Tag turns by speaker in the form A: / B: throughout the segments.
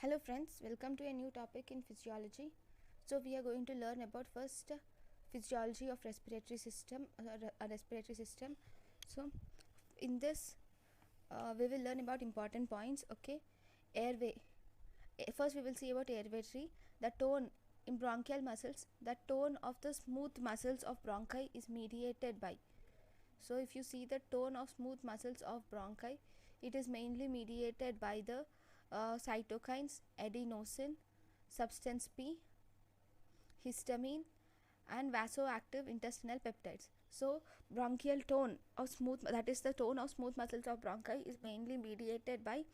A: Hello friends, welcome to a new topic in physiology. So we are going to learn about first physiology of respiratory system. So in this we will learn about important points. Okay, airway. First we will see about airway tree. The tone in bronchial muscles, the tone of the smooth muscles of bronchi is mediated by. So if you see the tone of smooth muscles of bronchi, it is mainly mediated by the cytokines, adenosine, substance P, histamine, and vasoactive intestinal peptides. So bronchial tone of smooth, that is the tone of smooth muscles of bronchi, is mainly mediated by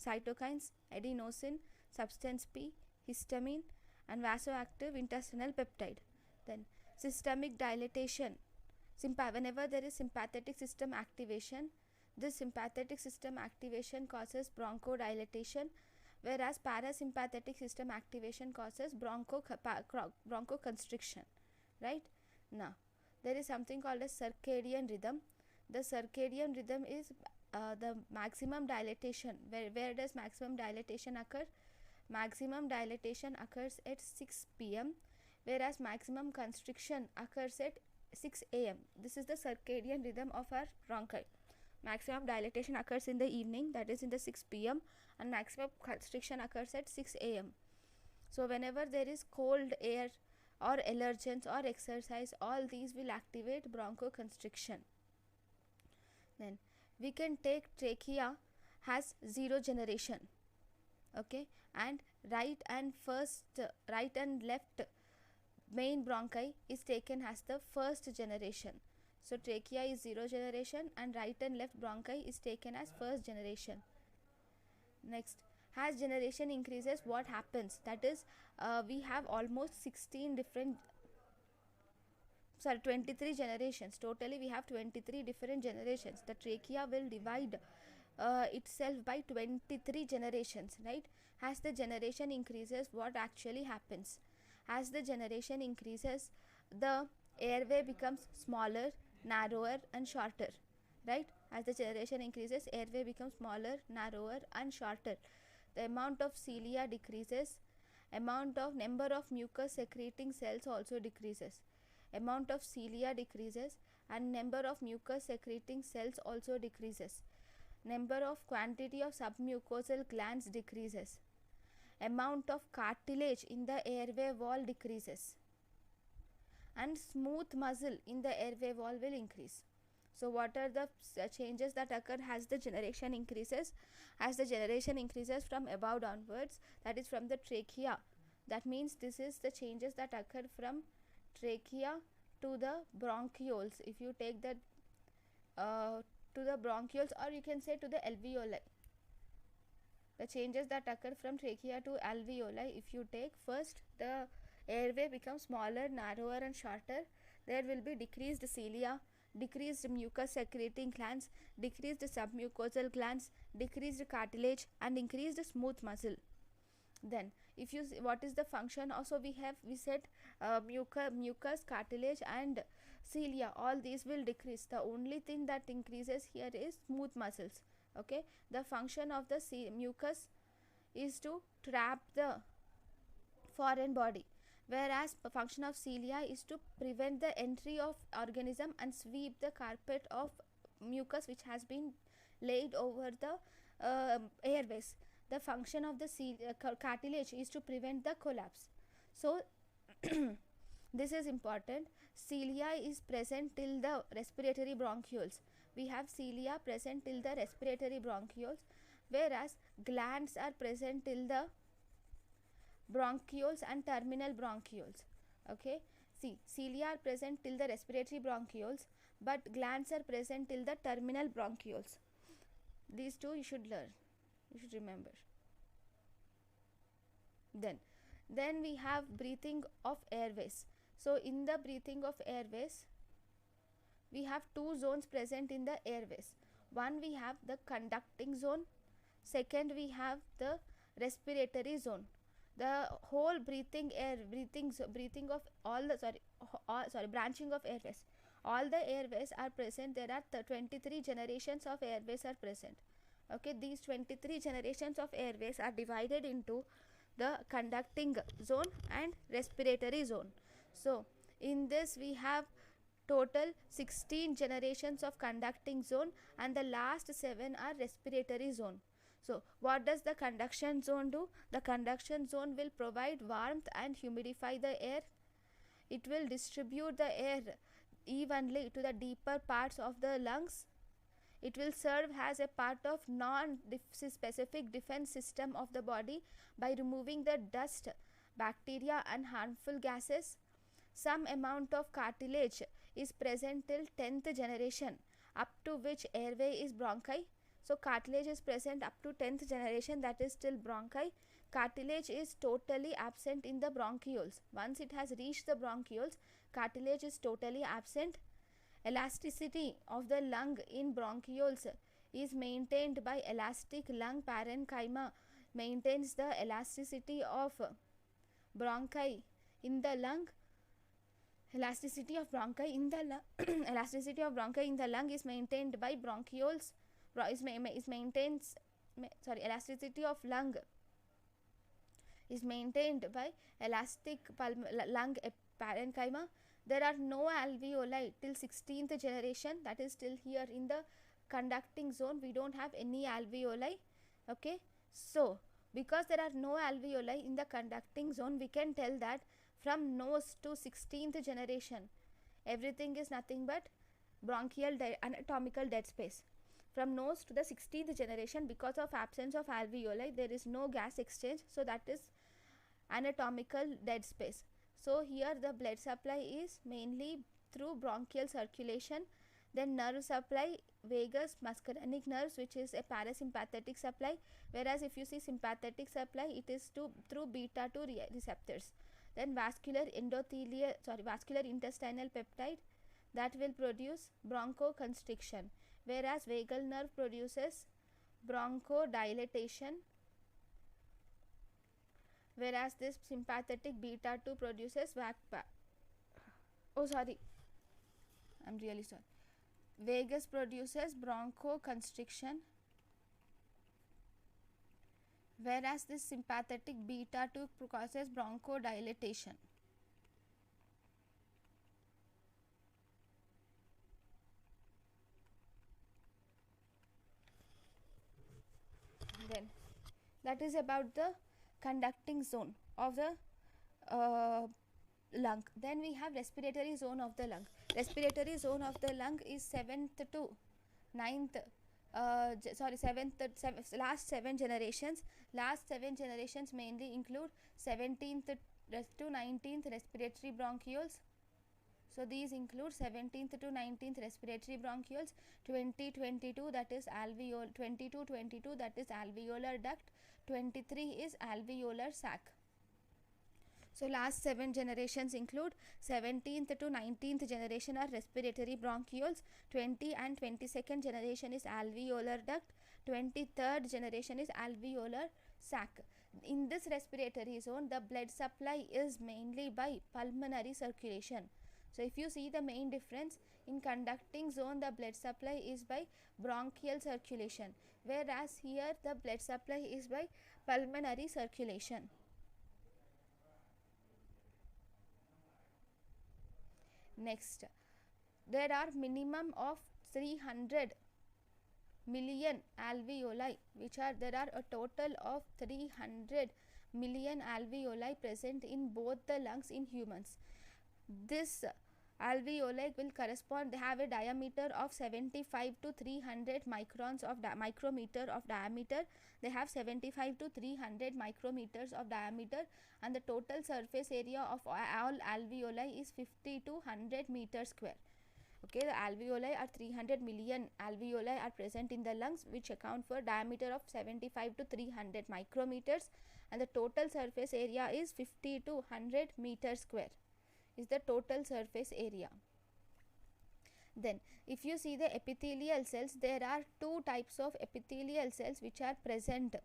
A: cytokines, adenosine, substance P, histamine, and vasoactive intestinal peptide. Then systemic dilatation. Whenever there is sympathetic system activation, this sympathetic system activation causes bronchodilation, whereas parasympathetic system activation causes bronchoconstriction. Right? Now, there is something called as circadian rhythm. The circadian rhythm is the maximum dilatation. Where does maximum dilatation occur? Maximum dilatation occurs at 6 p.m., whereas maximum constriction occurs at 6 a.m. This is the circadian rhythm of our bronchi. Maximum dilatation occurs in the evening, that is in the 6 p.m., and maximum constriction occurs at 6 a.m. So whenever there is cold air or allergens or exercise, all these will activate bronchoconstriction. Then we can take trachea has zero generation. Okay, and right and left main bronchi is taken as the first generation. So trachea is zero generation and right and left bronchi is taken as first generation. Next, as generation increases, what happens? That is, we have almost 23 generations. Totally we have 23 different generations. The trachea will divide itself by 23 generations, right? As the generation increases, what actually happens? As the generation increases, the airway becomes smaller, narrower, and shorter, right? As the generation increases, airway becomes smaller, narrower, and shorter. The amount of cilia decreases, amount of number of mucus secreting cells also decreases. Amount of cilia decreases and number of mucus secreting cells also decreases. Number of quantity of submucosal glands decreases. Amount of cartilage in the airway wall decreases, and smooth muscle in the airway wall will increase. So what are the changes that occur as the generation increases? As the generation increases from above downwards, that is from the trachea, that means this is the changes that occur from trachea to the bronchioles. If you take that to the bronchioles, or you can say to the alveoli, the changes that occur from trachea to alveoli, if you take, first the airway becomes smaller, narrower, and shorter. There will be decreased cilia, decreased mucus secreting glands, decreased submucosal glands, decreased cartilage, and increased smooth muscle. Then if you see what is the function, also we said mucus, cartilage, and cilia, all these will decrease. The only thing that increases here is smooth muscles. Okay, the function of the mucus is to trap the foreign body, whereas the function of cilia is to prevent the entry of organism and sweep the carpet of mucus which has been laid over the airways. The function of the cartilage is to prevent the collapse. So this is important. Cilia is present till the respiratory bronchioles. We have cilia present till the respiratory bronchioles, whereas glands are present till the bronchioles and terminal bronchioles. Okay, see, cilia are present till the respiratory bronchioles, but glands are present till the terminal bronchioles. These two you should learn, you should remember. Then we have breathing of airways. So in the breathing of airways, we have two zones present in the airways. One, we have the conducting zone. Second, we have the respiratory zone. The whole breathing of all the branching of airways, all the airways are present. There are 23 generations of airways are present. Okay, these 23 generations of airways are divided into the conducting zone and respiratory zone. So in this we have total 16 generations of conducting zone, and the last 7 are respiratory zone. So what does the conduction zone do? The conduction zone will provide warmth and humidify the air. It will distribute the air evenly to the deeper parts of the lungs. It will serve as a part of non-specific defense system of the body by removing the dust, bacteria and harmful gases. Some amount of cartilage is present till 10th generation, up to which airway is bronchi. So cartilage is present up to 10th generation, that is till bronchi. Cartilage is totally absent in the bronchioles. Once it has reached the bronchioles, cartilage is totally absent. Elasticity of the lung in bronchioles is maintained by elastic lung parenchyma, maintains the elasticity of bronchi in the lung. Elasticity of bronchi in the lung elasticity of bronchi in the lung is maintained by bronchioles. Elasticity of lung is maintained by elastic lung parenchyma. There are no alveoli till 16th generation, that is still here in the conducting zone. We don't have any alveoli. Okay, so because there are no alveoli in the conducting zone, we can tell that from nose to 16th generation everything is nothing but bronchial anatomical dead space. From nose to the 16th generation, because of absence of alveoli, there is no gas exchange, so that is anatomical dead space. So here the blood supply is mainly through bronchial circulation. Then nerve supply, vagus muscarinic nerves, which is a parasympathetic supply, whereas if you see sympathetic supply, it is through beta 2 receptors. Then vascular intestinal peptide, that will produce bronchoconstriction, whereas vagal nerve produces bronchodilation, whereas this sympathetic beta 2 produces vagus produces bronchoconstriction, whereas this sympathetic beta 2 causes bronchodilation. Then that is about the conducting zone of the lung. Then we have respiratory zone of the lung. Respiratory zone of the lung is 7th to 9th last 7 generations. Last 7 generations mainly include 17th to 19th respiratory bronchioles. So these include 17th to 19th respiratory bronchioles, 2022 that is alveolar duct, 23 is alveolar sac. So last 7 generations include 17th to 19th generation are respiratory bronchioles, 20 and 22nd generation is alveolar duct, 23rd generation is alveolar sac. In this respiratory zone, the blood supply is mainly by pulmonary circulation. So if you see the main difference, in conducting zone the blood supply is by bronchial circulation, whereas here the blood supply is by pulmonary circulation. Next, there are minimum of 300 million alveoli, there are a total of 300 million alveoli present in both the lungs in humans. This alveoli will correspond, they have a diameter of 75 to 300 microns of micrometer of diameter. They have 75 to 300 micrometers of diameter, and the total surface area of all alveoli is 50 to 100 meters square. Okay, the alveoli are 300 million alveoli are present in the lungs, which account for diameter of 75 to 300 micrometers, and the total surface area is 50 to 100 meters square is the total surface area. Then if you see the epithelial cells, there are 2 types of epithelial cells which are present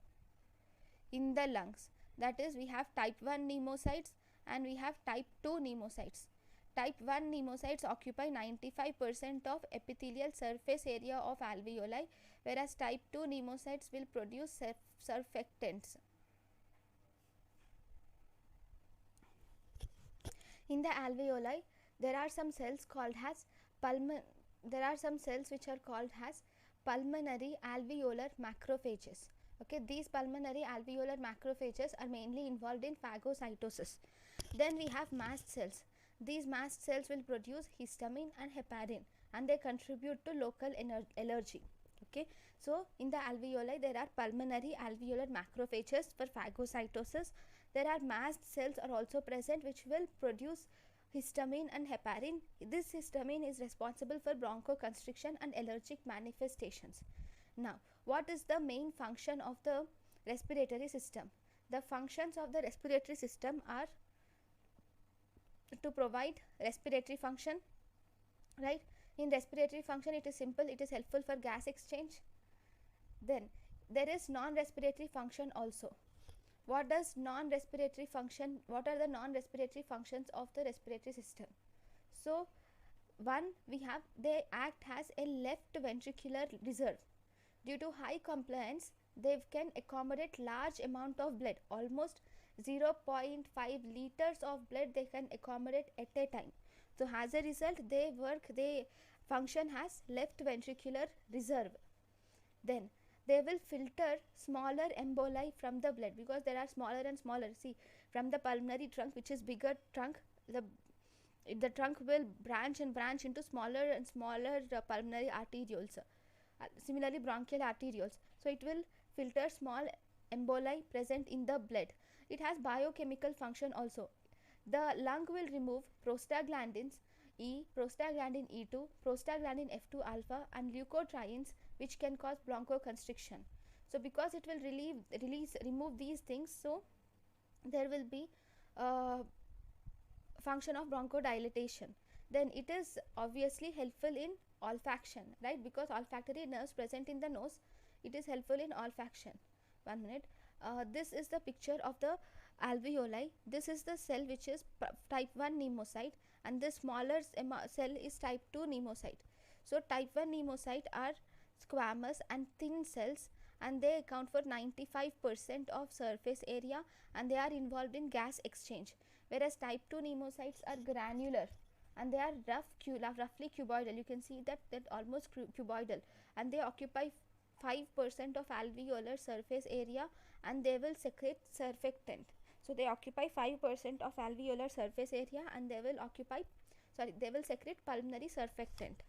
A: in the lungs. That is, we have type 1 pneumocytes and we have type 2 pneumocytes. Type 1 pneumocytes occupy 95% of epithelial surface area of alveoli, whereas type 2 pneumocytes will produce surfactants. In the alveoli, there are some cells called as which are called as pulmonary alveolar macrophages. Okay, these pulmonary alveolar macrophages are mainly involved in phagocytosis. Then we have mast cells. These mast cells will produce histamine and heparin, and they contribute to local allergy. Okay, so in the alveoli there are pulmonary alveolar macrophages for phagocytosis. There are mast cells are also present which will produce histamine and heparin. This histamine is responsible for bronchoconstriction and allergic manifestations. Now, what is the main function of the respiratory system? The functions of the respiratory system are to provide respiratory function, right? In respiratory function, it is simple, it is helpful for gas exchange. Then there is non-respiratory function also. What does non-respiratory function, what are the non-respiratory functions of the respiratory system? So one, we have, they act as a left ventricular reserve. Due to high compliance, they can accommodate large amount of blood, almost 0.5 liters of blood they can accommodate at a time. So as a result, they function as left ventricular reserve. Then they will filter smaller emboli from the blood, because there are smaller and smaller. See, from the pulmonary trunk, which is bigger trunk, the trunk will branch into smaller and smaller pulmonary arterioles. Similarly, bronchial arterioles. So it will filter small emboli present in the blood. It has biochemical function also. The lung will remove prostaglandins E, prostaglandin E2, prostaglandin F2 alpha, and leukotrienes, which can cause bronchoconstriction. So because it will remove these things, so there will be function of bronchodilation. Then it is obviously helpful in olfaction, right? Because olfactory nerves present in the nose, it is helpful in olfaction. 1 minute. This is the picture of the alveoli. This is the cell which is type 1 pneumocyte, and the smaller cell is type 2 pneumocyte. So type 1 pneumocyte are squamous and thin cells, and they account for 95% of surface area, and they are involved in gas exchange, whereas type 2 pneumocytes are granular and they are roughly cuboidal. You can see that almost cuboidal, and they occupy 5% of alveolar surface area, and they will secrete surfactant. So they occupy 5% of alveolar surface area, and they will secrete pulmonary surfactant.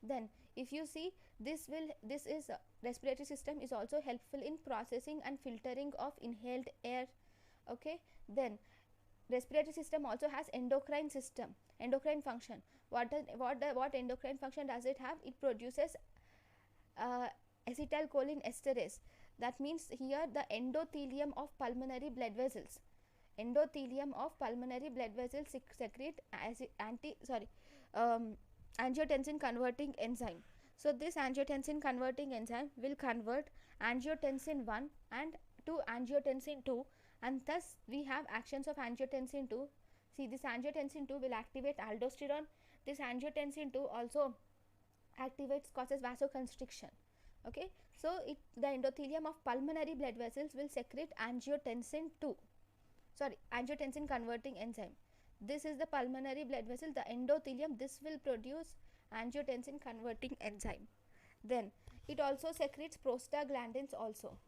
A: Then if you see, this is respiratory system is also helpful in processing and filtering of inhaled air. Okay, then respiratory system also has endocrine function. What endocrine function does it have? It produces acetylcholine esterase. That means here the endothelium of pulmonary blood vessels secrete angiotensin converting enzyme. So this angiotensin converting enzyme will convert angiotensin 1 and to angiotensin 2, and thus we have actions of angiotensin 2. See, this angiotensin 2 will activate aldosterone. This angiotensin 2 also causes vasoconstriction. Okay, so the endothelium of pulmonary blood vessels will secrete angiotensin converting enzyme. This is the pulmonary blood vessel, the endothelium. This will produce angiotensin converting enzyme. Then it also secretes prostaglandins also.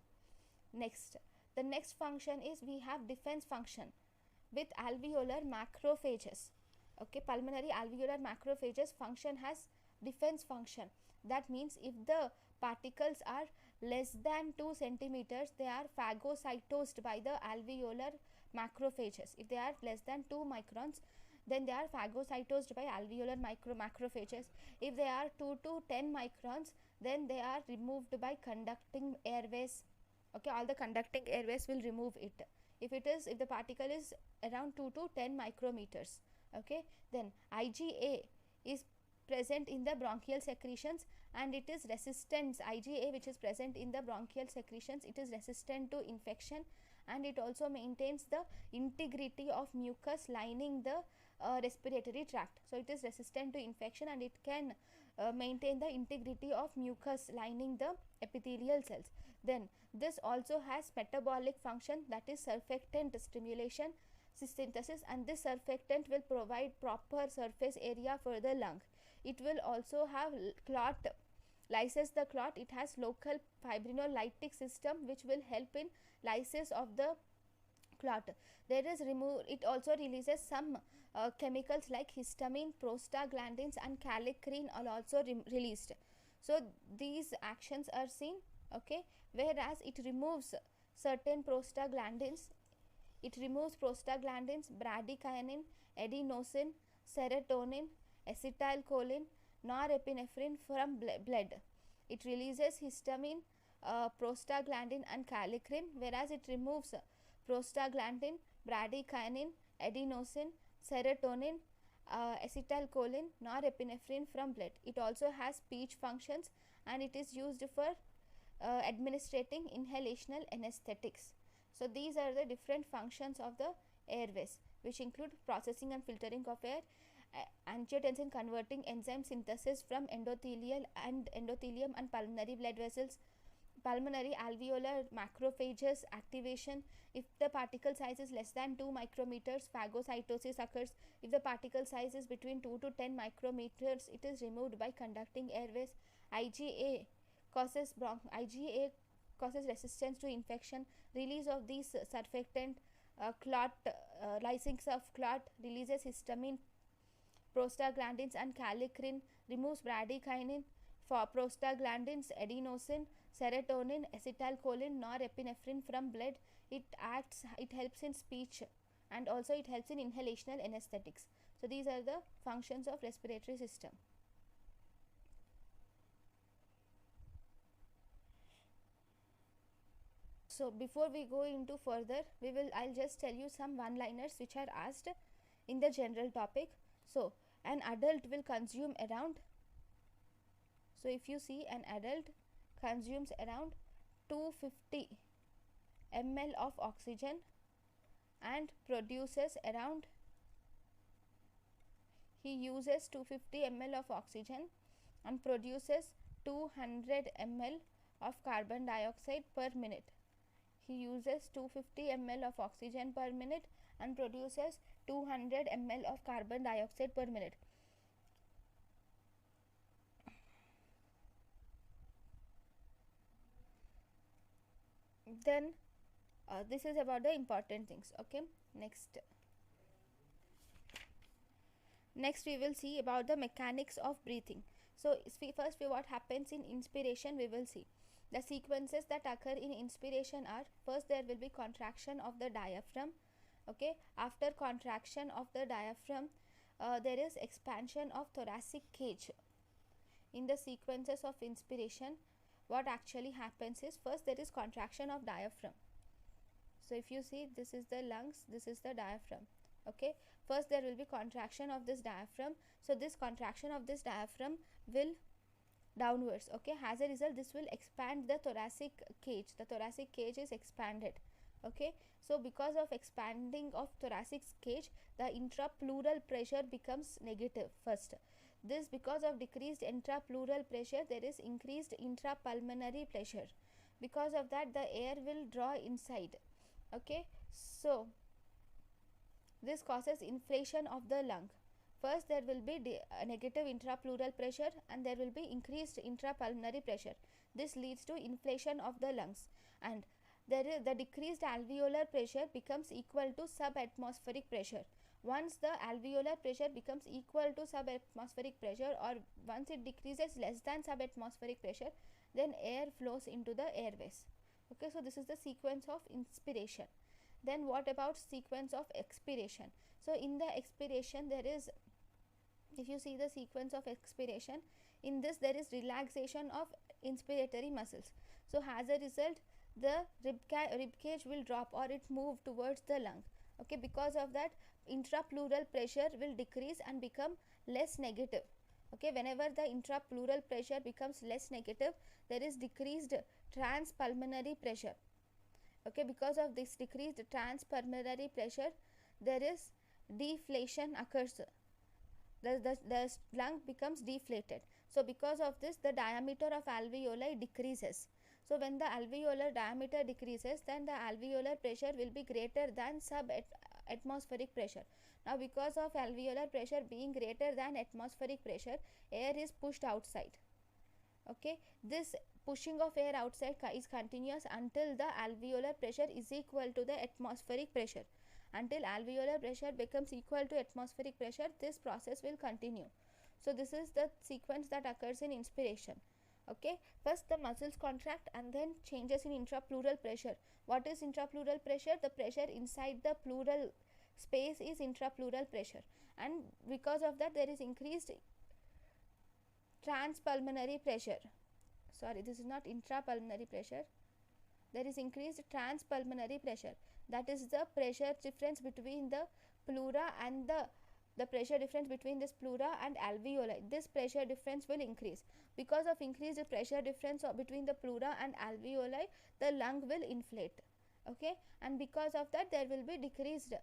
A: The next function is, we have defense function with alveolar macrophages. Okay, pulmonary alveolar macrophages function has defense function. That means if the particles are less than 2 centimeters, they are phagocytosed by the alveolar macrophages. If they are less than 2 microns, then they are phagocytosed by alveolar macrophages. If they are 2 to 10 microns, then they are removed by conducting airways. Okay, all the conducting airways will remove it. If the particle is around 2 to 10 micrometers. Okay, then IgA is present in the bronchial secretions, and it is resistant. IgA, which is present in the bronchial secretions, it is resistant to infection, and it also maintains the integrity of mucus lining the respiratory tract. So it is resistant to infection, and it can maintain the integrity of mucus lining the epithelial cells. Then this also has metabolic function, that is surfactant stimulation synthesis, and this surfactant will provide proper surface area for the lung. It will also have clot, lyses the clot. It has local fibrinolytic system which will help in lysis of the clot. There is it also releases some chemicals like histamine, prostaglandins and kallikrein are also released. So these actions are seen, okay. Whereas it removes certain prostaglandins, bradykinin, adenosine, serotonin, acetylcholine, norepinephrine from blood. It releases histamine, prostaglandin and kallikrein, whereas it removes prostaglandin, bradykinin, adenosine, serotonin, acetylcholine, norepinephrine from blood. It also has speech functions and it is used for administrating inhalational anesthetics. So these are the different functions of the airways, which include processing and filtering of air, angiotensin converting enzyme synthesis from endothelium and pulmonary blood vessels, pulmonary alveolar macrophages activation. If the particle size is less than 2 micrometers, phagocytosis occurs. If the particle size is between 2 to 10 micrometers, it is removed by conducting airways. IgA causes resistance to infection. Release of these surfactant, lysings of clot releases histamine, prostaglandins and kallikrein, removes bradykinin, for prostaglandins, adenosine, serotonin, acetylcholine, norepinephrine from blood. It helps in speech and also it helps in inhalational anesthetics. So these are the functions of respiratory system. So before we go into further, I'll just tell you some one-liners which are asked in the general topic. So an adult will consume around, so if you see, an adult consumes around 250 ml of oxygen and produces around, he uses 250 ml of oxygen and produces 200 ml of carbon dioxide per minute. He uses 250 ml of oxygen per minute and produces 200 ml of carbon dioxide per minute. Then this is about the important things, okay. Next we will see about the mechanics of breathing. So first what happens in inspiration, we will see. The sequences that occur in inspiration are, first there will be contraction of the diaphragm, okay. After contraction of the diaphragm, there is expansion of thoracic cage. In the sequences of inspiration, what actually happens is, first there is contraction of diaphragm. So if you see, this is the lungs, this is the diaphragm, okay. First there will be contraction of this diaphragm. So this contraction of this diaphragm will downwards, okay. As a result, this will expand the thoracic cage. The thoracic cage is expanded, okay. So because of expanding of thoracic cage, the intrapleural pressure becomes negative first. This, because of decreased intrapleural pressure, there is increased intrapulmonary pressure. Because of that, the air will draw inside, okay. So this causes inflation of the lung. First there will be negative intrapleural pressure and there will be increased intrapulmonary pressure. This leads to inflation of the lungs, and the decreased alveolar pressure becomes equal to subatmospheric pressure. Once the alveolar pressure becomes equal to subatmospheric pressure, or once it decreases less than subatmospheric pressure, then air flows into the airways, okay. So this is the sequence of inspiration. Then what about sequence of expiration? So in the expiration, there is, if you see the sequence of expiration, in this there is relaxation of inspiratory muscles. So as a result, the rib cage will drop or it move towards the lung, okay. Because of that, intrapleural pressure will decrease and become less negative, okay. Whenever the intrapleural pressure becomes less negative, there is decreased transpulmonary pressure, okay. Because of this decreased transpulmonary pressure, there is deflation occurs. The lung becomes deflated. So because of this, the diameter of alveoli decreases. So when the alveolar diameter decreases, then the alveolar pressure will be greater than atmospheric pressure. Now because of alveolar pressure being greater than atmospheric pressure, air is pushed outside. Okay, this pushing of air outside is continuous until the alveolar pressure is equal to the atmospheric pressure. Until alveolar pressure becomes equal to atmospheric pressure, this process will continue. So this is the sequence that occurs in inspiration. Okay, first the muscles contract and then changes in intrapleural pressure. What is intrapleural pressure? The pressure inside the pleural space is intrapleural pressure, and because of that there is increased transpulmonary pressure. Sorry, this is not intrapulmonary pressure. There is increased transpulmonary pressure. That is the pressure difference between the pleura and the pressure difference between this pleura and alveoli. This pressure difference will increase. Because of increased pressure difference between the pleura and alveoli, the lung will inflate. Okay, and because of that there will be decreased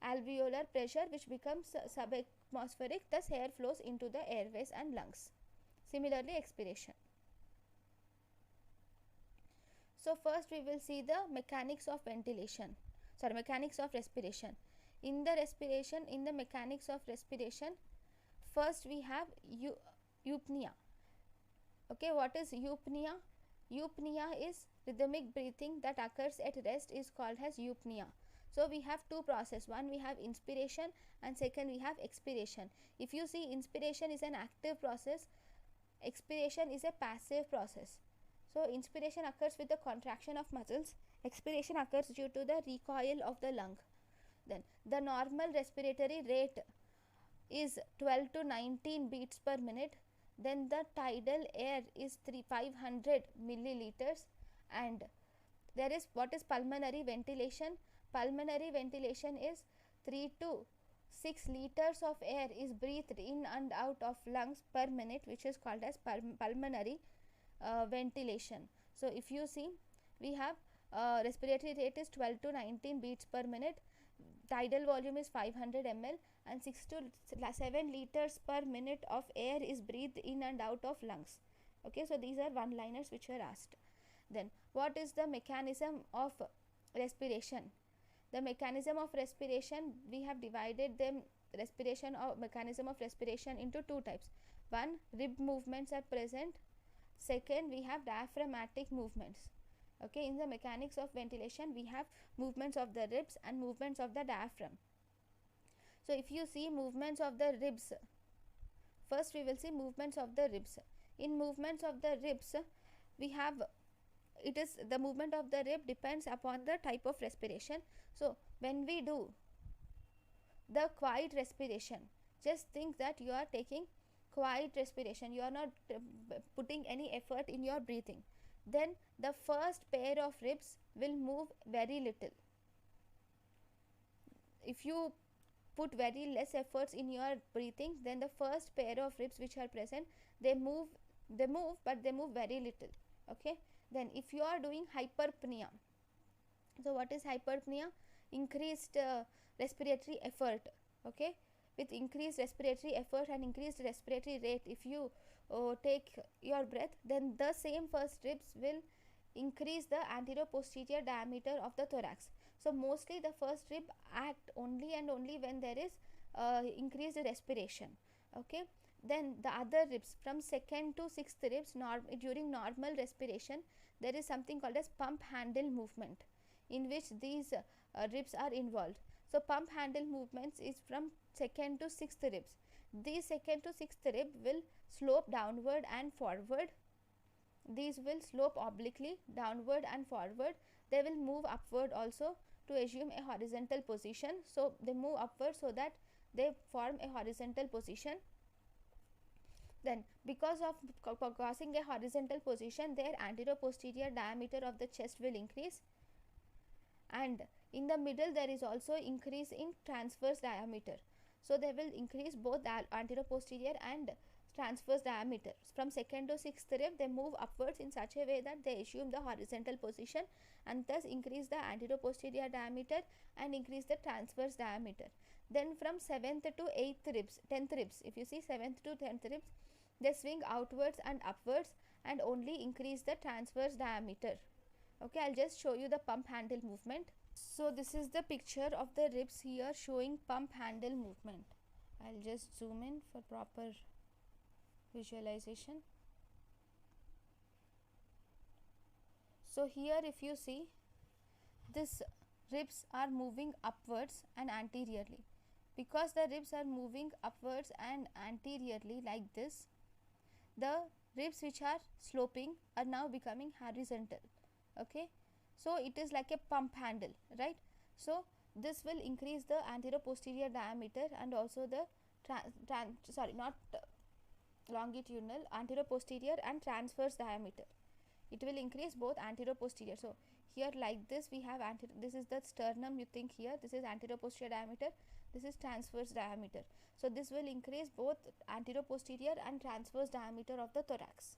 A: alveolar pressure, which becomes subatmospheric. Thus air flows into the airways and lungs. Similarly, expiration. So first we will see the mechanics of respiration. In the mechanics of respiration, first we have eupnea. Okay, what is eupnea? Eupnea is rhythmic breathing that occurs at rest is called as eupnea. So we have two processes. One, we have inspiration, and second, we have expiration. If you see, inspiration is an active process, expiration is a passive process. So inspiration occurs with the contraction of muscles, expiration occurs due to the recoil of the lung. Then the normal respiratory rate is 12 to 19 beats per minute. Then the tidal air is 500 milliliters. And there is what is pulmonary ventilation. Pulmonary ventilation is 3 to 6 liters of air is breathed in and out of lungs per minute, which is called as pulmonary ventilation. So if you see, we have respiratory rate is 12 to 19 beats per minute, tidal volume is 500 ml, and 6 to 7 liters per minute of air is breathed in and out of lungs. Okay, so these are one liners which were asked. Then what is the mechanism of respiration? The mechanism of respiration, we have divided them respiration or mechanism of respiration into two types. One, rib movements are present. Second, we have diaphragmatic movements. Okay, in the mechanics of ventilation, we have movements of the ribs and movements of the diaphragm. So if you see movements of the ribs, first we will see movements of the ribs. In movements of the ribs, we have, it is the movement of the rib depends upon the type of respiration. So when we do the quiet respiration, just think that you are taking quiet respiration, you are not putting any effort in your breathing. Then the first pair of ribs will move very little. If you put very less efforts in your breathing, then the first pair of ribs which are present, they move but they move very little. Okay, then if you are doing hyperpnea, so what is hyperpnea? Increased respiratory effort. Okay, with increased respiratory effort and increased respiratory rate, if you take your breath, then the same first ribs will increase the anterior-posterior diameter of the thorax. So mostly the first rib act only and only when there is increased respiration. Okay, then the other ribs from second to sixth ribs, during normal respiration, there is something called as pump handle movement, in which these ribs are involved. So pump handle movements is from second to sixth ribs. These second to sixth rib will slope downward and forward. These will slope obliquely downward and forward. They will move upward also to assume a horizontal position. So they move upward so that they form a horizontal position. Then because of causing a horizontal position, their anterior-posterior diameter of the chest will increase, and in the middle there is also increase in transverse diameter. So they will increase both the anterior-posterior and transverse diameter. From second to sixth rib, they move upwards in such a way that they assume the horizontal position and thus increase the anterior-posterior diameter and increase the transverse diameter. Then from 7th to 8th ribs, 10th ribs, if you see 7th to 10th ribs, They swing outwards and upwards and only increase the transverse diameter. Okay, I'll just show you the pump handle movement. So this is the picture of the ribs here showing pump handle movement. I'll just zoom in for proper visualization. So here if you see, this ribs are moving upwards and anteriorly. Because the ribs are moving upwards and anteriorly like this, the ribs which are sloping are now becoming horizontal. Okay, so it is like a pump handle, right? So this will increase the anterior-posterior diameter and also the longitudinal, anterior-posterior and transverse diameter. It will increase both anterior-posterior. So here like this we have this is the sternum, you think here this is anterior-posterior diameter, this is transverse diameter. So this will increase both anterior-posterior and transverse diameter of the thorax.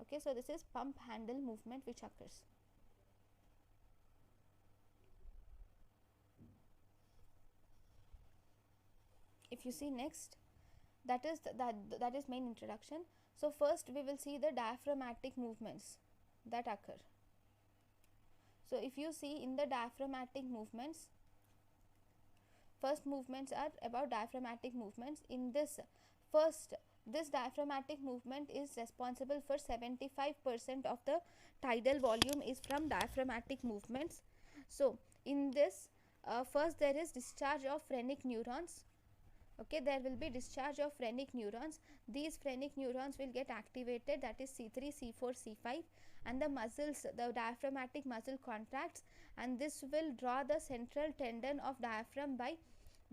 A: Okay, so this is pump handle movement which occurs. If you see next, that is main introduction. So first we will see the diaphragmatic movements that occur. So if you see in the diaphragmatic movements, first movements are about diaphragmatic movements. In this diaphragmatic movement is responsible for 75% of the tidal volume is from diaphragmatic movements. So in this, first there is discharge of phrenic neurons. Okay, there will be discharge of phrenic neurons. These phrenic neurons will get activated, that is C3, C4, C5, and the muscles, the diaphragmatic muscle contracts, and this will draw the central tendon of diaphragm by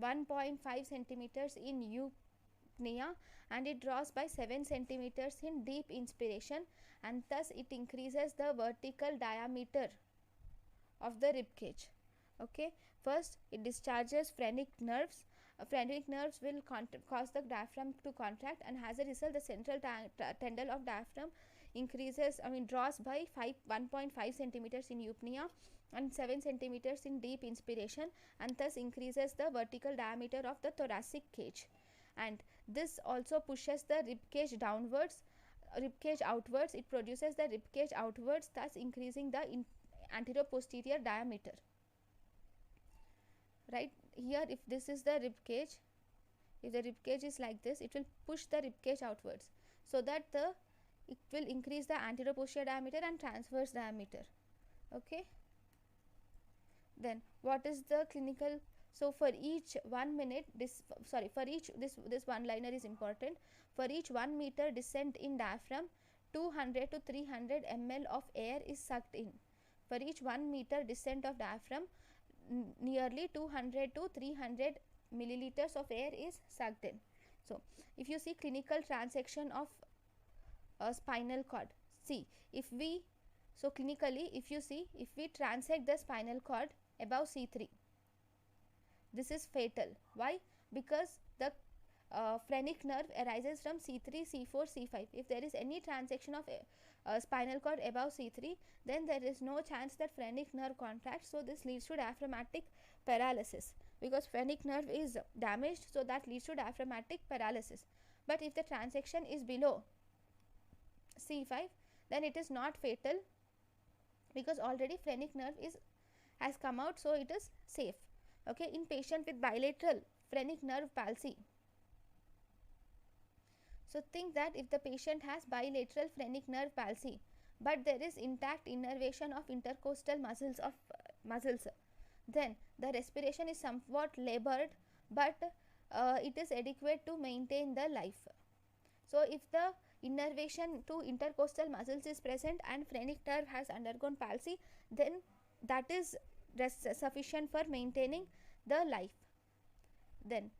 A: 1.5 centimeters in eupnea, and it draws by 7 centimeters in deep inspiration, and thus it increases the vertical diameter of the rib cage. Okay, first it discharges phrenic nerves. Phrenic nerves will cause the diaphragm to contract, and as a result the central tendon of diaphragm draws by 1.5 centimeters in eupnea and 7 centimeters in deep inspiration, and thus increases the vertical diameter of the thoracic cage, and this also pushes the rib cage downwards, rib cage outwards. It produces the rib cage outwards, thus increasing the anterior posterior diameter. Right here, if this is the rib cage, if the rib cage is like this, it will push the rib cage outwards, so that it will increase the anterior posterior diameter and transverse diameter. Okay, then what is the clinical? So for each 1 minute, this one liner is important. For each 1 meter descent in diaphragm, 200 to 300 ml of air is sucked in. For each 1 meter descent of diaphragm, nearly 200 to 300 milliliters of air is sucked in. So if you see clinical transection of spinal cord, see clinically if we transect the spinal cord above C3, this is fatal. Why? Because the phrenic nerve arises from C3, C4, C5. If there is any transection of spinal cord above C3, then there is no chance that phrenic nerve contracts. So this leads to diaphragmatic paralysis, because phrenic nerve is damaged, so that leads to diaphragmatic paralysis. But if the transection is below C5, then it is not fatal, because already phrenic nerve has come out, so it is safe. Okay, in patient with bilateral phrenic nerve palsy, so think that if the patient has bilateral phrenic nerve palsy, but there is intact innervation of intercostal muscles, then the respiration is somewhat labored, but it is adequate to maintain the life. So if the innervation to intercostal muscles is present and phrenic nerve has undergone palsy, then that is sufficient for maintaining the life. Then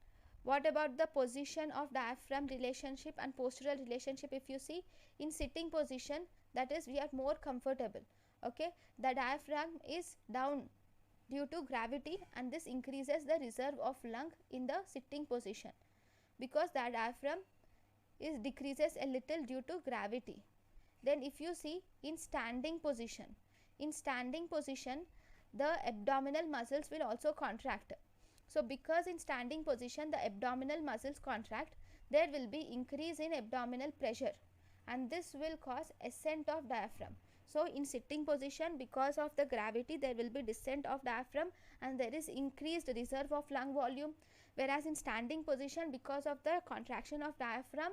A: what about the position of diaphragm relationship and postural relationship? If you see in sitting position, that is we are more comfortable. Okay, the diaphragm is down due to gravity, and this increases the reserve of lung in the sitting position, because the diaphragm decreases a little due to gravity. Then if you see in standing position, the abdominal muscles will also contract. So because in standing position the abdominal muscles contract, there will be increase in abdominal pressure, and this will cause ascent of diaphragm. So in sitting position, because of the gravity, there will be descent of diaphragm and there is increased reserve of lung volume. Whereas in standing position, because of the contraction of diaphragm,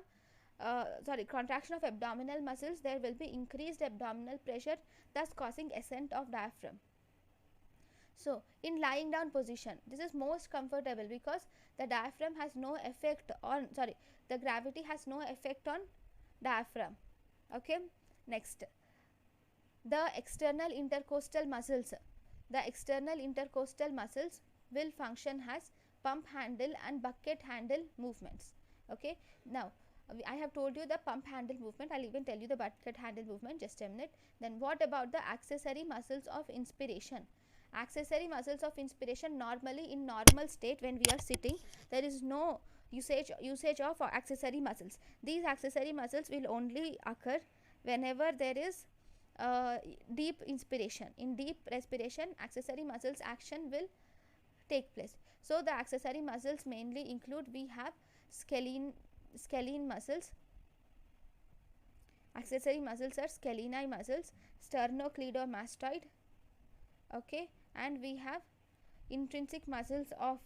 A: contraction of abdominal muscles, there will be increased abdominal pressure, thus causing ascent of diaphragm. So in lying down position, this is most comfortable because the diaphragm has no effect on, the gravity has no effect on diaphragm. Okay, next, the external intercostal muscles. The external intercostal muscles will function as pump handle and bucket handle movements. Okay, now I have told you the pump handle movement, I'll even tell you the bucket handle movement, just a minute. Then what about the accessory muscles of inspiration? Accessory muscles of inspiration, normally in normal state when we are sitting, there is no usage of accessory muscles. These accessory muscles will only occur whenever there is deep inspiration. In deep respiration, accessory muscles action will take place. So the accessory muscles mainly include, we have scalene muscles. Accessory muscles are scalenii muscles, sternocleidomastoid, okay, and we have intrinsic muscles of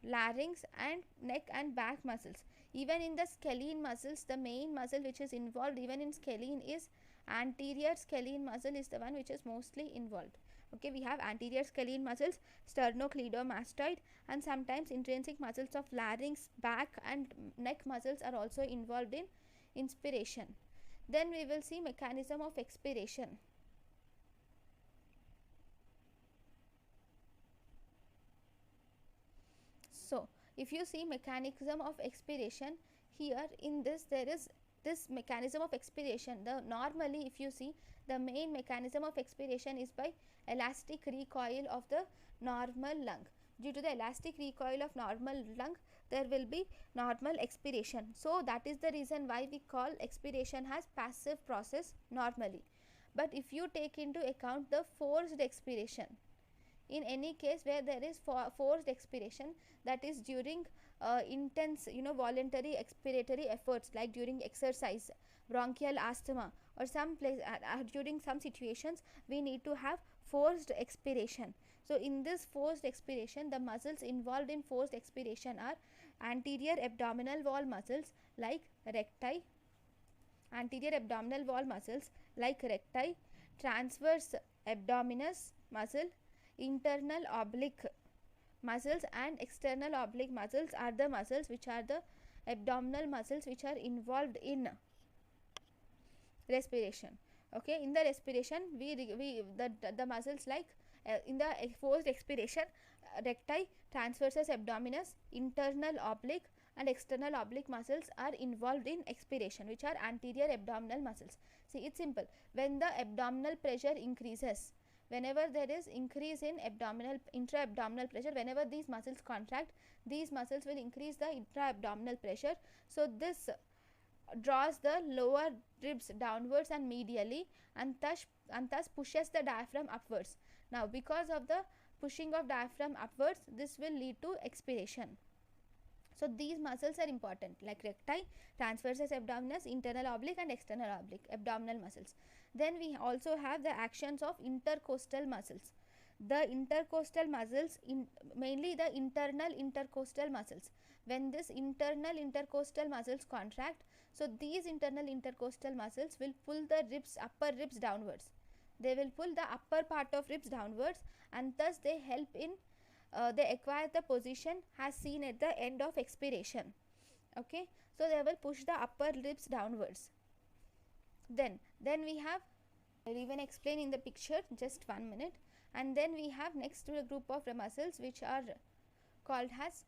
A: larynx and neck and back muscles. Even in the scalene muscles, the main muscle which is involved even in scalene is anterior scalene muscle, is the one which is mostly involved. Okay, we have anterior scalene muscles, sternocleidomastoid, and sometimes intrinsic muscles of larynx, back and neck muscles are also involved in inspiration. Then we will see mechanism of expiration. So if you see mechanism of expiration, here in this there is this mechanism of expiration. The normally, if you see, the main mechanism of expiration is by elastic recoil of the normal lung. Due to the elastic recoil of normal lung, there will be normal expiration. So that is the reason why we call expiration as passive process normally. But if you take into account the forced expiration, in any case where there is forced expiration, that is during intense voluntary expiratory efforts, like during exercise, bronchial asthma, or during some situations we need to have forced expiration. So in this forced expiration, the muscles involved in forced expiration are anterior abdominal wall muscles like recti, transverse abdominis muscle, internal oblique muscles, and external oblique muscles are the muscles which are the abdominal muscles which are involved in respiration. Okay, in the respiration, the muscles like in the forced expiration, recti, transversus abdominis, internal oblique and external oblique muscles are involved in expiration, which are anterior abdominal muscles. See, it's simple. When the abdominal pressure increases, whenever there is increase in intra-abdominal pressure, whenever these muscles contract, these muscles will increase the intra-abdominal pressure. So this draws the lower ribs downwards and medially, and thus pushes the diaphragm upwards. Now because of the pushing of diaphragm upwards, this will lead to expiration. So these muscles are important, like recti, transversus abdominis, internal oblique and external oblique abdominal muscles. Then we also have the actions of intercostal muscles. The intercostal muscles, mainly the internal intercostal muscles. When this internal intercostal muscles contract, so these internal intercostal muscles will pull the upper ribs downwards. They will pull the upper part of ribs downwards, and thus they help in they acquire the position as seen at the end of expiration. Okay, so they will push the upper ribs downwards. Then we have, I'll even explain in the picture, just 1 minute. And then we have next to a group of muscles which are called as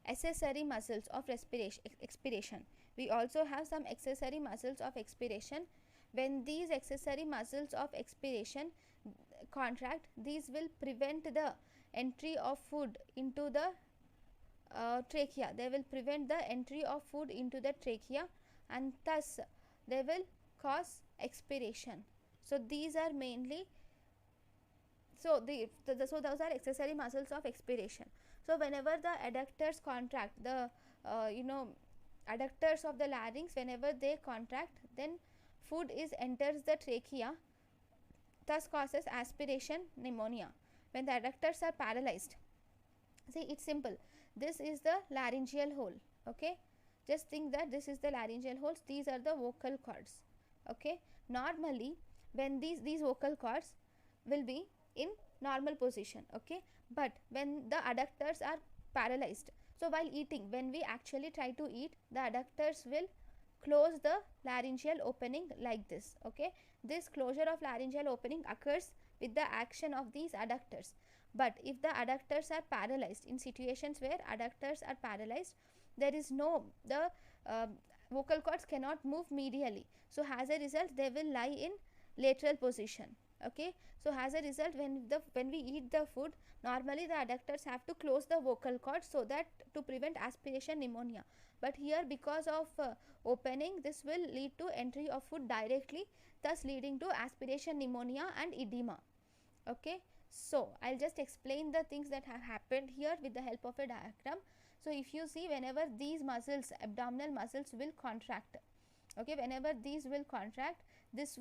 A: accessory muscles of expiration. We also have some accessory muscles of expiration. When these accessory muscles of expiration contract, these will prevent the entry of food into the trachea. They will prevent the entry of food into the trachea, and thus they will cause expiration. So these are mainly So so those are accessory muscles of expiration. So whenever the adductors contract, the adductors of the larynx, whenever they contract, then food is enters the trachea, thus causes aspiration pneumonia. When the adductors are paralyzed, see, it's simple, this is the laryngeal hole. Okay, just think that this is the laryngeal holes, these are the vocal cords. Okay, normally when these vocal cords will be in normal position. Okay, but when the adductors are paralyzed, so while eating, when we actually try to eat, the adductors will close the laryngeal opening like this. Okay, this closure of laryngeal opening occurs with the action of these adductors. But if the adductors are paralyzed, in situations where adductors are paralyzed, there is no, the uh, vocal cords cannot move medially, so as a result they will lie in lateral position. Okay, so as a result, when we eat the food, normally the adductors have to close the vocal cords so that to prevent aspiration pneumonia. But here, because of opening, this will lead to entry of food directly, thus leading to aspiration pneumonia and edema. Okay, so I'll just explain the things that have happened here with the help of a diagram. So if you see, whenever these muscles, abdominal muscles will contract, okay, whenever these will contract, these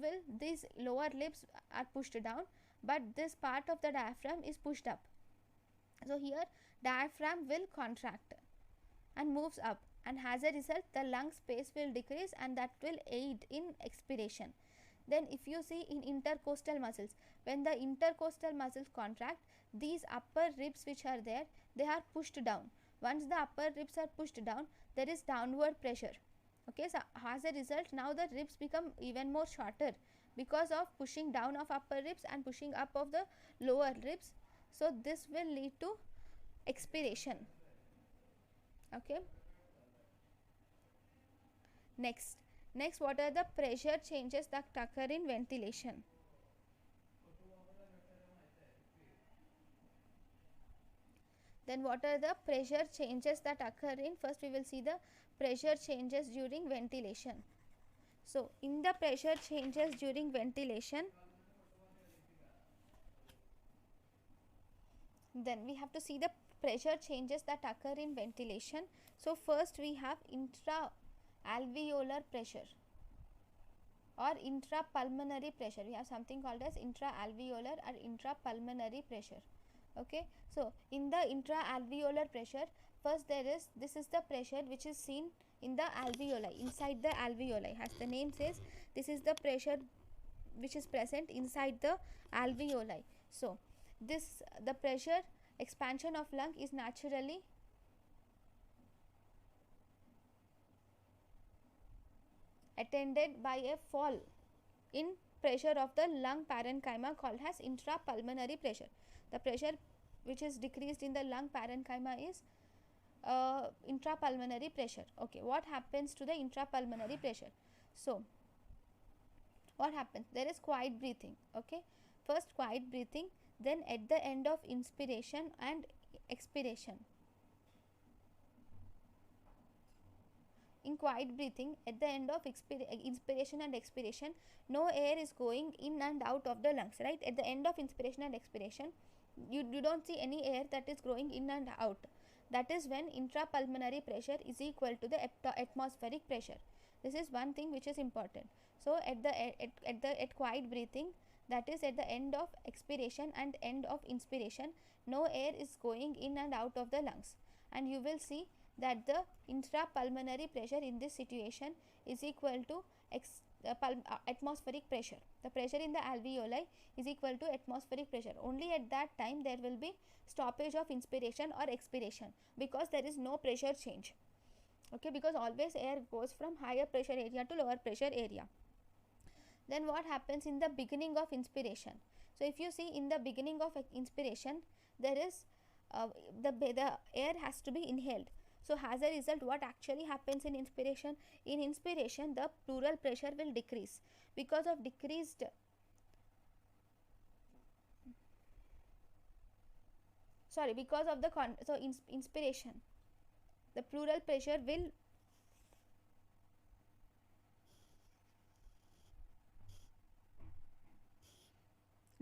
A: lower lips are pushed down, but this part of the diaphragm is pushed up. So here diaphragm will contract and moves up, and as a result the lung space will decrease, and that will aid in expiration. Then if you see in intercostal muscles, when the intercostal muscles contract, these upper ribs which are there, they are pushed down. Once the upper ribs are pushed down, there is downward pressure. Okay, so as a result, now the ribs become even more shorter because of pushing down of upper ribs and pushing up of the lower ribs. So this will lead to expiration. Okay, next what are the pressure changes that occur in ventilation? Then what are the pressure changes that occur in, first we will see the pressure changes during ventilation. So in the pressure changes during ventilation, then we have to see the pressure changes that occur in ventilation. So first we have intra-alveolar pressure or intrapulmonary pressure. We have something called as intra-alveolar or intrapulmonary pressure. Okay, so in the intra-alveolar pressure, first this is the pressure which is seen in the alveoli, inside the alveoli. As the name says, this is the pressure which is present inside the alveoli. So the pressure expansion of lung is naturally attended by a fall in pressure of the lung parenchyma called as intrapulmonary pressure. The pressure which is decreased in the lung parenchyma is intrapulmonary pressure. Okay, what happens to the intrapulmonary pressure? So what happens? There is quiet breathing. Okay, first quiet breathing, then at the end of inspiration and expiration. In quiet breathing, at the end of inspiration and expiration, no air is going in and out of the lungs, right? At the end of inspiration and expiration, you don't see any air that is going in and out. That is when intrapulmonary pressure is equal to the atmospheric pressure. This is one thing which is important. So at quiet breathing, that is at the end of expiration and end of inspiration, no air is going in and out of the lungs, and you will see that the intrapulmonary pressure in this situation is equal to atmospheric pressure. The pressure in the alveoli is equal to atmospheric pressure. Only at that time there will be stoppage of inspiration or expiration, because there is no pressure change. Okay, because always air goes from higher pressure area to lower pressure area. Then what happens in the beginning of inspiration? So if you see in the beginning of inspiration, there is the air has to be inhaled. So as a result, what actually happens in inspiration? In inspiration, the pleural pressure will decrease because of decreased because of the inspiration, the pleural pressure will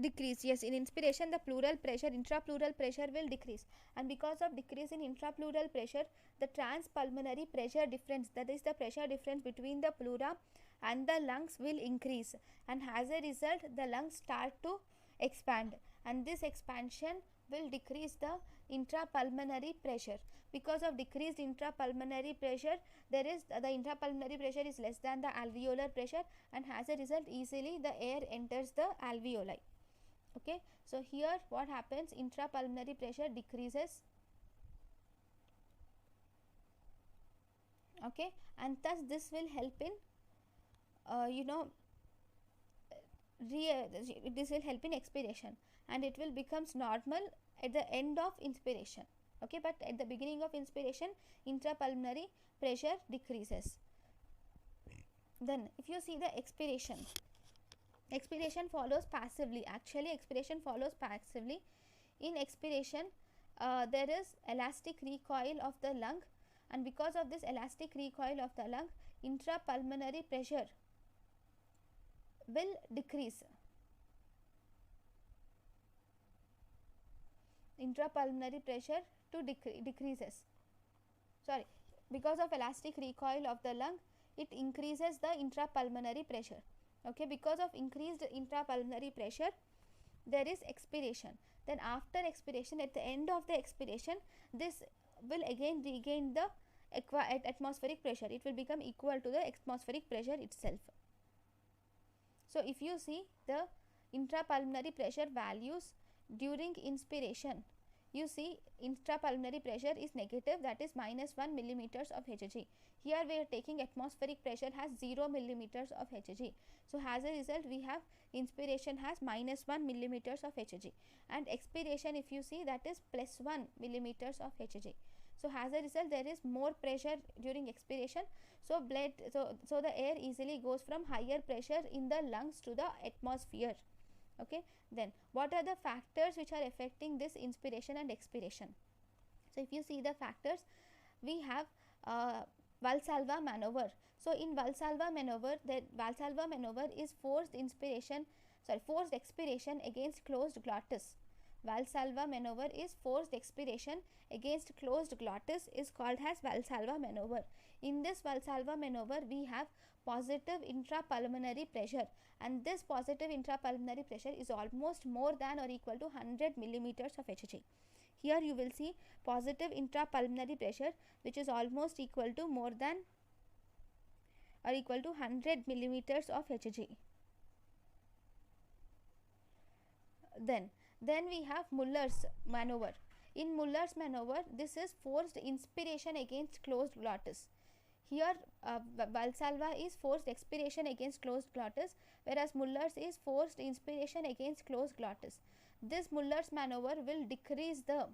A: decrease. Yes, in inspiration the pleural pressure, intrapleural pressure will decrease, and because of decrease in intrapleural pressure, the transpulmonary pressure difference, that is the pressure difference between the pleura and the lungs, will increase, and as a result the lungs start to expand, and this expansion will decrease the intrapulmonary pressure. Because of decreased intrapulmonary pressure, there is the intrapulmonary pressure is less than the alveolar pressure, and as a result easily the air enters the alveoli. Okay, so here what happens, intrapulmonary pressure decreases. Okay, and thus this will help in this will help in expiration, and it will becomes normal at the end of inspiration. Okay, but at the beginning of inspiration intrapulmonary pressure decreases. Then if you see the expiration, expiration follows passively. Actually expiration follows passively. In expiration there is elastic recoil of the lung, and because of this elastic recoil of the lung, intrapulmonary pressure will decrease. Intrapulmonary pressure to decreases. Sorry, because of elastic recoil of the lung, it increases the intrapulmonary pressure. Okay, because of increased intrapulmonary pressure, there is expiration. Then after expiration, at the end of the expiration, this will again regain the atmospheric pressure. It will become equal to the atmospheric pressure itself. So if you see the intrapulmonary pressure values during inspiration, you see intrapulmonary pressure is negative, that is -1 millimeters of Hg. Here we are taking atmospheric pressure has 0 millimeters of Hg. So as a result we have inspiration has -1 millimeters of Hg, and expiration if you see that is +1 millimeters of Hg. So as a result there is more pressure during expiration, so the air easily goes from higher pressure in the lungs to the atmosphere. Okay, then what are the factors which are affecting this inspiration and expiration? So if you see the factors, we have Valsalva maneuver. So in Valsalva maneuver, the Valsalva maneuver is forced expiration against closed glottis. Valsalva maneuver is forced expiration against closed glottis, is called as Valsalva maneuver. In this Valsalva maneuver we have positive intrapulmonary pressure, and this positive intrapulmonary pressure is almost more than or equal to 100 millimeters of Hg. Here you will see positive intrapulmonary pressure which is almost equal to more than or equal to 100 millimeters of Hg. Then we have Muller's maneuver. In Muller's maneuver, this is forced inspiration against closed glottis. Here Valsalva is forced expiration against closed glottis, whereas Muller's is forced inspiration against closed glottis. This Muller's maneuver will decrease the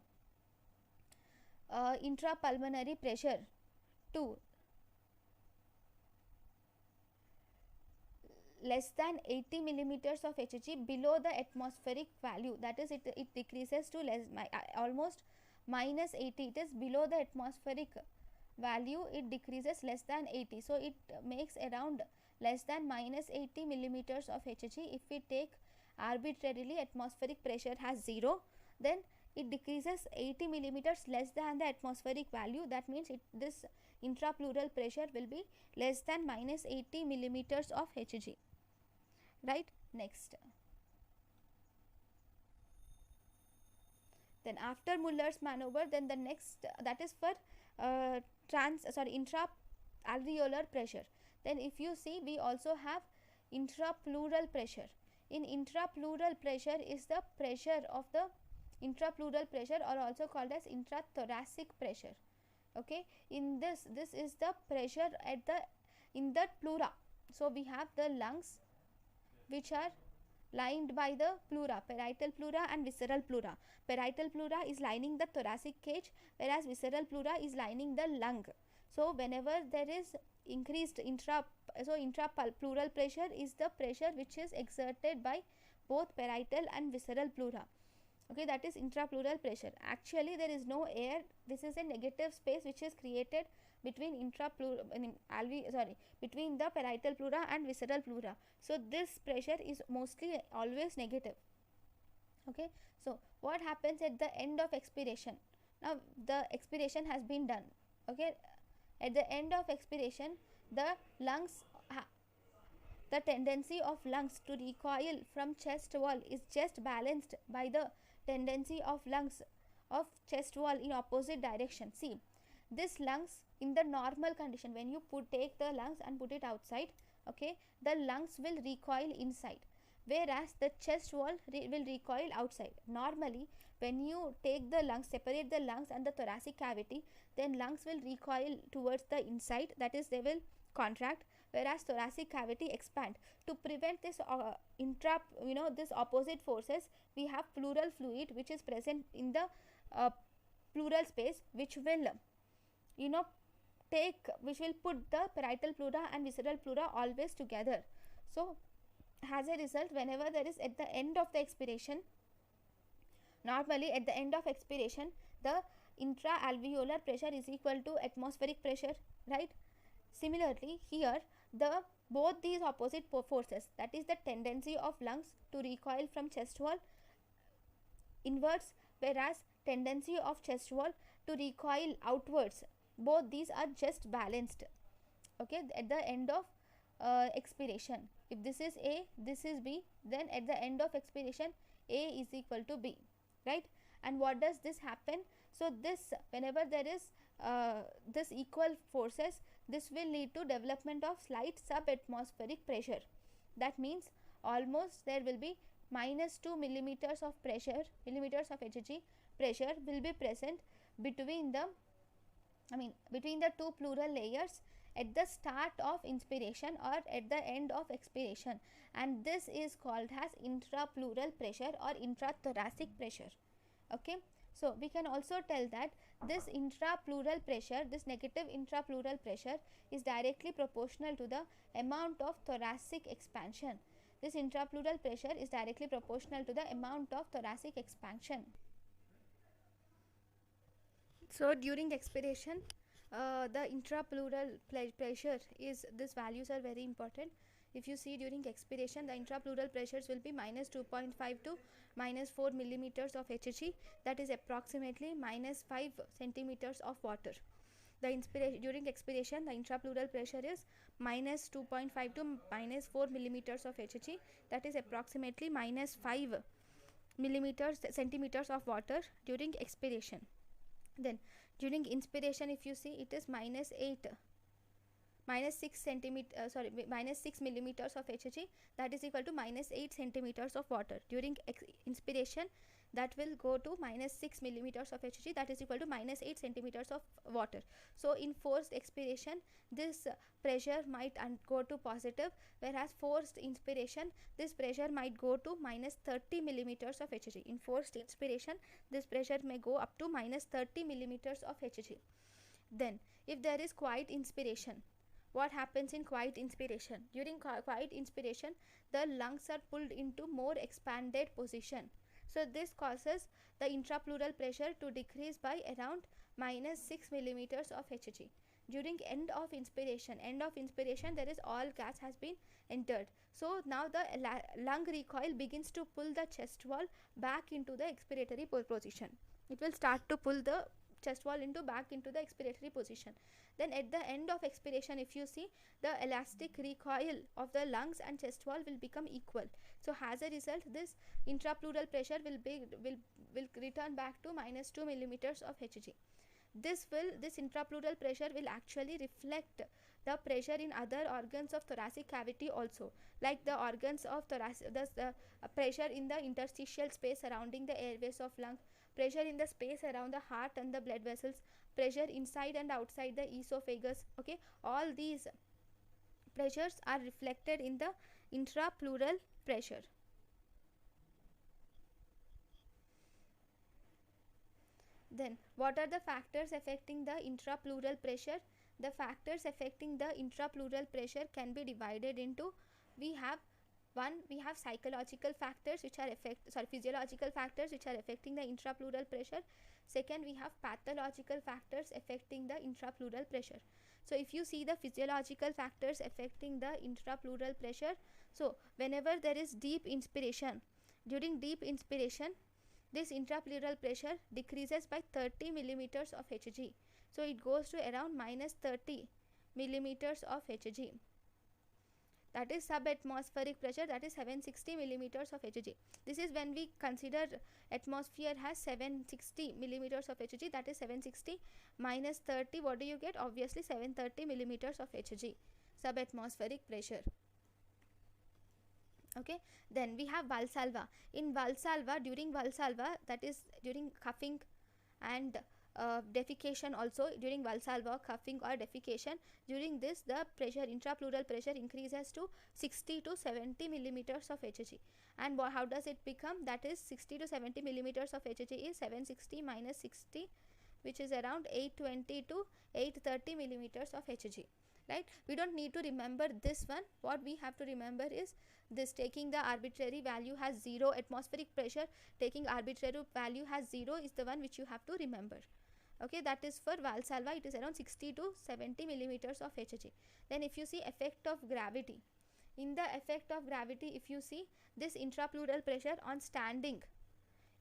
A: intrapulmonary pressure to less than 80 millimeters of Hg below the atmospheric value, that is it decreases to almost -80. It is below the atmospheric value, it decreases less than 80, so it makes around less than -80 millimeters of Hg. If we take arbitrarily atmospheric pressure has 0, then it decreases 80 millimeters less than the atmospheric value. That means this intrapleural pressure will be less than -80 millimeters of Hg. Right, next. Then after Muller's maneuver, then the next that is for intra-alveolar pressure. Then if you see, we also have intrapleural pressure. In intrapleural pressure is the pressure of the intrapleural pressure, or also called as intrathoracic pressure. Okay, in this is the pressure in the pleura. So we have the lungs which are lined by the pleura, parietal pleura and visceral pleura. Parietal pleura is lining the thoracic cage, whereas visceral pleura is lining the lung. So whenever there is increased intrapleural pressure is the pressure which is exerted by both parietal and visceral pleura. Okay, that is intrapleural pressure. Actually there is no air, this is a negative space which is created between between the parietal pleura and visceral pleura. So this pressure is mostly always negative. Okay, so what happens at the end of expiration? Now the expiration has been done. Okay, at the end of expiration, the lungs the tendency of lungs to recoil from chest wall is just balanced by the tendency of lungs of chest wall in opposite direction. See, this lungs in the normal condition, when you take the lungs and put it outside, okay, the lungs will recoil inside, whereas the chest wall will recoil outside. Normally, when you take the lungs, separate the lungs and the thoracic cavity, then lungs will recoil towards the inside, that is, they will contract, whereas thoracic cavity expand. To prevent this this opposite forces, we have pleural fluid which is present in the pleural space, which will which will put the parietal pleura and visceral pleura always together. So as a result, whenever there is at the end of the expiration, normally at the end of expiration, the intra-alveolar pressure is equal to atmospheric pressure, right? Similarly, here the both these opposite forces, that is the tendency of lungs to recoil from chest wall inwards, whereas tendency of chest wall to recoil outwards, both these are just balanced. Okay, at the end of expiration, if this is A, this is B, then at the end of expiration, A is equal to B, right? And what does this happen? So this, whenever there is this equal forces, this will lead to development of slight subatmospheric pressure. That means almost there will be -2 millimeters of pressure, millimeters of Hg pressure will be present between the between the two pleural layers at the start of inspiration or at the end of expiration, and this is called as intrapleural pressure or intrathoracic pressure. Okay, so we can also tell that this intrapleural pressure, this negative intrapleural pressure, is directly proportional to the amount of thoracic expansion. This intrapleural pressure is directly proportional to the amount of thoracic expansion. So during expiration, the intrapleural pressure is, these values are very important. If you see during expiration, the intrapleural pressures will be -2.5 to -4 millimeters of Hg, that is approximately -5 centimeters of water. The during expiration, the intrapleural pressure is -2.5 to -4 millimeters of Hg, that is approximately -5 centimeters of water during expiration. Then during inspiration, if you see, it is -6 millimeters of Hg, that is equal to -8 centimeters of water. During inspiration, that will go to -6 millimeters of Hg, that is equal to -8 centimeters of water. So in forced expiration, this pressure might go to positive, whereas forced inspiration, this pressure might go to -30 millimeters of Hg. In forced inspiration, this pressure may go up to -30 millimeters of Hg. Then if there is quiet inspiration, what happens in quiet inspiration? During quiet inspiration, the lungs are pulled into more expanded position. So this causes the intrapleural pressure to decrease by around -6 millimeters of Hg. During end of inspiration, there is all gas has been entered. So now the lung recoil begins to pull the chest wall back into the expiratory position. It will start to pull the chest wall back into the expiratory position. Then at the end of expiration, if you see, the elastic recoil of the lungs and chest wall will become equal. So as a result, this intrapleural pressure will return back to -2 millimeters of Hg. This intrapleural pressure will actually reflect the pressure in other organs of thoracic cavity also, like the organs of thoracic, the pressure in the interstitial space surrounding the airways of lung, pressure in the space around the heart and the blood vessels, pressure inside and outside the esophagus. Okay, all these pressures are reflected in the intrapleural pressure. Then what are the factors affecting the intrapleural pressure? The factors affecting the intrapleural pressure can be divided into, we have psychological factors which are physiological factors which are affecting the intrapleural pressure. Second, we have pathological factors affecting the intrapleural pressure. So if you see the physiological factors affecting the intrapleural pressure, so whenever there is deep inspiration, During deep inspiration, this intrapleural pressure decreases by 30 millimeters of Hg. So it goes to around minus 30 millimeters of Hg. That is subatmospheric pressure, that is 760 millimeters of Hg. This is when we consider atmosphere has 760 millimeters of Hg, that is 760 minus 30, what do you get? Obviously 730 millimeters of Hg, subatmospheric pressure. Okay, then we have Valsalva. In Valsalva, during Valsalva, that is during coughing and defecation, also during Valsalva, coughing or defecation, during this the pressure, intrapleural pressure increases to 60 to 70 millimeters of Hg. And how does it become? That is 60 to 70 millimeters of Hg is 760 minus 60, which is around 820 to 830 millimeters of Hg. Right, we don't need to remember this one. What we have to remember is this, taking the arbitrary value has 0, atmospheric pressure taking arbitrary value has 0 is the one which you have to remember. Okay, that is for Valsalva, it is around 60 to 70 millimeters of Hg. Then if you see effect of gravity, in the effect of gravity, if you see this intrapleural pressure on standing,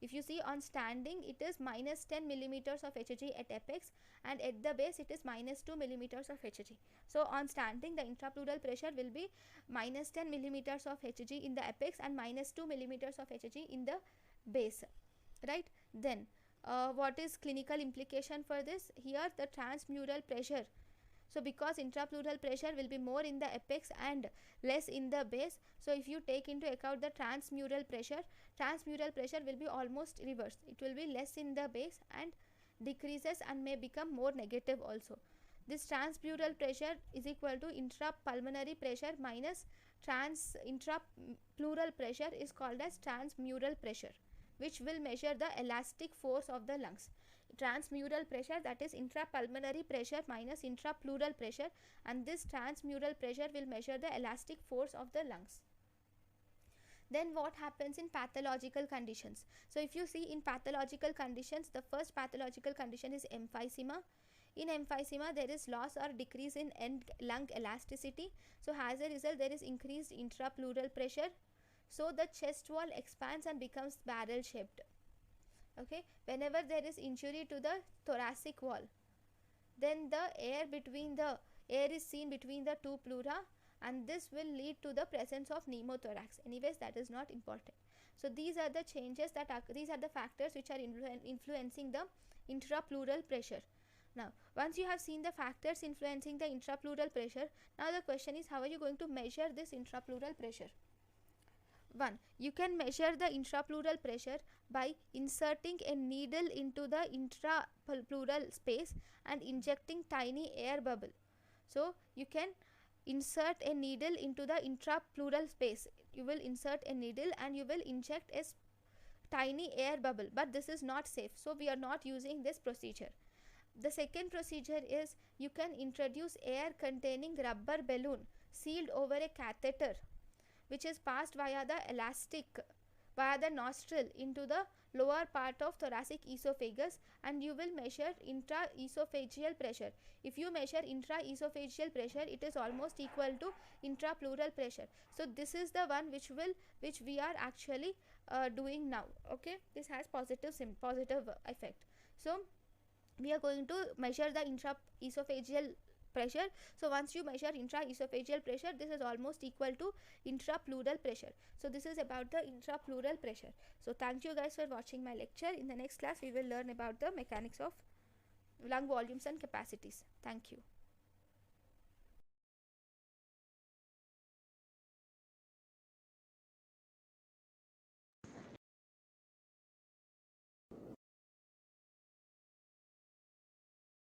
A: if you see on standing, it is minus 10 millimeters of Hg at apex, and at the base it is minus 2 millimeters of Hg. So on standing, the intrapleural pressure will be minus 10 millimeters of Hg in the apex and minus 2 millimeters of Hg in the base. Right, then what is clinical implication for this? Here the transmural pressure. So because intrapleural pressure will be more in the apex and less in the base, so if you take into account the transmural pressure will be almost reverse. It will be less in the base and decreases and may become more negative also. This transpleural pressure is equal to intrapulmonary pressure minus intrapleural pressure is called as transmural pressure, which will measure the elastic force of the lungs. Transmural pressure, that is intrapulmonary pressure minus intrapleural pressure, and this transmural pressure will measure the elastic force of the lungs. Then what happens in pathological conditions? So if you see in pathological conditions, the first pathological condition is emphysema. In emphysema, there is loss or decrease in end lung elasticity. So as a result, there is increased intrapleural pressure. So the chest wall expands and becomes barrel shaped. Okay, whenever there is injury to the thoracic wall, then the air is seen between the two pleura, and this will lead to the presence of pneumothorax. Anyways, that is not important. So these are the changes that these are the factors which are influencing the intrapleural pressure. Now once you have seen the factors influencing the intrapleural pressure, now the question is, how are you going to measure this intrapleural pressure? 1. You can measure the intrapleural pressure by inserting a needle into the intrapleural space and injecting tiny air bubble. So you can insert a needle into the intrapleural space. You will insert a needle and you will inject a tiny air bubble, but this is not safe, so we are not using this procedure. The second procedure is, you can introduce air containing rubber balloon sealed over a catheter, which is passed via the nostril into the lower part of thoracic esophagus, and you will measure intraesophageal pressure. If you measure intraesophageal pressure, it is almost equal to intrapleural pressure. So this is the one which we are actually doing now. Okay, this has positive effect. So we are going to measure the intraesophageal pressure. So once you measure intraesophageal pressure, this is almost equal to intrapleural pressure. So this is about the intrapleural pressure. So thank you guys for watching my lecture. In the next class, we will learn about the mechanics of lung volumes and capacities. Thank you.